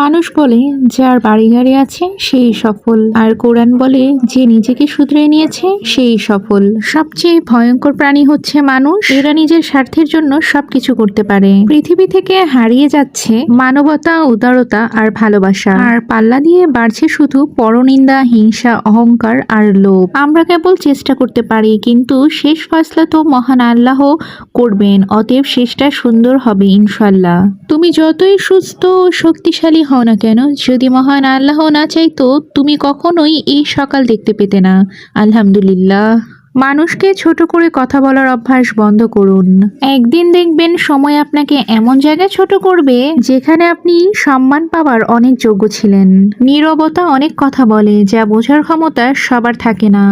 মানুষ বলে যার বাড়ি গাড়ি আছে সেই সফল, আর কোরআন বলে যে নিজেকে শুধরে নিয়েছে সেই সফল। সবচেয়ে ভয়ঙ্কর প্রাণী হচ্ছে মানুষ। এরা নিজের স্বার্থের জন্য সবকিছু করতে পারে। পৃথিবী থেকে হারিয়ে যাচ্ছে মানবতা, উদারতা আর ভালোবাসা, আর পাল্লা দিয়ে বাড়ছে শুধু পরনিন্দা, হিংসা, অহংকার আর লোভ। আমরা কেবল চেষ্টা করতে পারি, কিন্তু শেষ ফয়সালা তো মহান আল্লাহ করবেন। অতএব শেষটা সুন্দর হবে ইনশাল্লাহ। তুমি যতই সুস্থ ও শক্তিশালী হও না কেন, যদি মহান আল্লাহ না চাইতো তুমি কখনোই এই সকাল দেখতে পেতে না। আলহামদুলিল্লাহ। মানুষকে ছোট করে কথা বলার অভ্যাস বন্ধ করুন। একদিন দেখবেন সময় আপনাকে এমন জায়গায় ছোট করবে যেখানে আপনি সম্মান পাওয়ার অনেক যোগ্য ছিলেন। নীরবতা অনেক কথা বলে, যা বোঝার ক্ষমতা সবার থাকে না।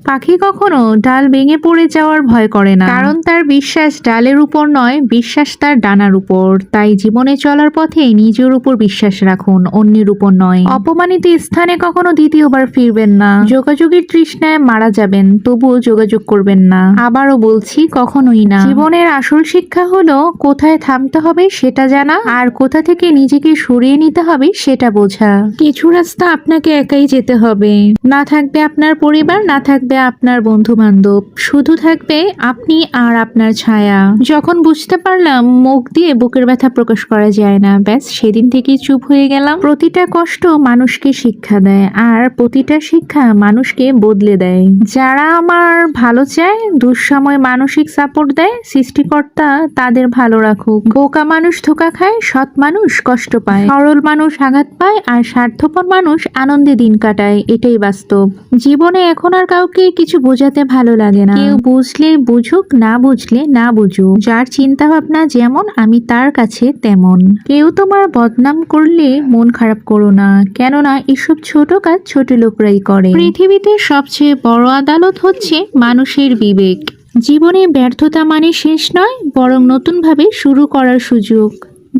পাখি কখনো ডাল ভেঙে পড়ে যাওয়ার ভয় করে না, কারণ তার বিশ্বাস ডালের উপর নয়, বিশ্বাস তার ডানার উপর। তাই জীবনে চলার পথে নিজের উপর বিশ্বাস রাখুন, অন্যের উপর নয়। অপমানিত স্থানে কখনো দ্বিতীয়বার ফিরবেন না। যোগাযোগের তৃষ্ণায় মারা যাবেন, তবুও যোগাযোগ করবেন না। আবারও বলছি, কখনোই না। জীবনের আসল শিক্ষা হলো কোথায় থামতে হবে সেটা জানা, আর কোথা থেকে নিজেকে সরিয়ে নিতে হবে সেটা বোঝা। কিছু রাস্তা আপনাকে একাই যেতে হবে। না থাকবে আপনার পরিবার, না থাকবে আপনার বন্ধু বান্ধব, শুধু থাকবে আপনি আর আপনার ছায়া। যখন বুঝতে পারলাম মুখ দিয়ে বুকের ব্যথা প্রকাশ করা যায় না, ব্যাস সেদিন থেকেই চুপ হয়ে গেলাম। প্রতিটা কষ্ট মানুষকে শিক্ষা দেয়, আর প্রতিটা শিক্ষা মানুষকে বদলে দেয়। যারা আমার ভালো চায়, দুঃসময় মানসিক সাপোর্ট দেয়, সৃষ্টিকর্তা তাদের ভালো রাখুক। বোকা মানুষ ধোঁকা খায়, সৎ মানুষ কষ্ট পায়, সরল মানুষ আঘাত পায়, আর স্বার্থপর মানুষ আনন্দে দিন কাটায়। এটাই বাস্তব। জীবনে এখন আর কাউকে কিছু বোঝাতে ভালো লাগে না। কেউ বুঝলে বুঝুক, না বুঝলে না বুঝুক। যার চিন্তা ভাবনা যেমন, আমি তার কাছে তেমন। কেউ তোমার বদনাম করলে মন খারাপ করো না, কেননা এসব ছোট কাজ ছোট লোকরাই করে। পৃথিবীতে সবচেয়ে বড় আদালত হচ্ছে মানুষের বিবেক। জীবনে ব্যর্থতা মানে শেষ নয়, বরং নতুনভাবে শুরু করার সুযোগ।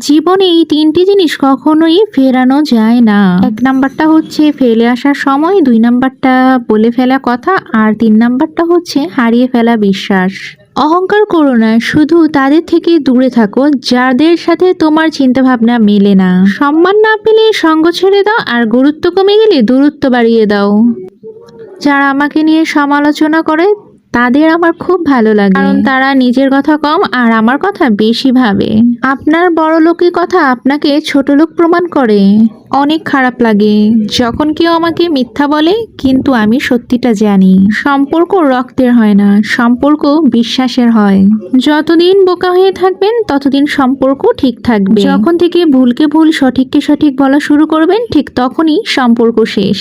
জীবনে এই তিনটি জিনিস কখনোই ফেরানো যায় না। এক নাম্বারটা হচ্ছে ফেলে আসার সময়, দুই নাম্বারটা বলে ফেলা কথা, আর তিন নাম্বারটা হচ্ছে হারিয়ে ফেলা বিশ্বাস। অহংকার করো না, শুধু তাদের থেকে দূরে থাকো যাদের সাথে তোমার চিন্তা ভাবনা মেলে না। সম্মান না পেলে সঙ্গ ছেড়ে দাও, আর গুরুত্ব কমে গেলে দূরত্ব বাড়িয়ে দাও। যারা আমাকে নিয়ে সমালোচনা করে তাদের আমার খুব ভালো লাগে, কারণ তারা নিজের কথা কম আর আমার কথা বেশি ভাবে। আপনার বড় লোকের কথা আপনাকে ছোট লোক প্রমাণ করে। অনেক খারাপ লাগে যখন কেউ আমাকে মিথ্যা বলে, কিন্তু আমি সত্যিটা জানি। সম্পর্ক রক্তের হয় না, সম্পর্ক বিশ্বাসের হয়। যতদিন বোকা হয়ে থাকবেন ততদিন সম্পর্ক ঠিক থাকবে। যখন থেকে ভুলকে ভুল, সঠিককে সঠিক বলা শুরু করবেন, ঠিক তখনই সম্পর্ক শেষ।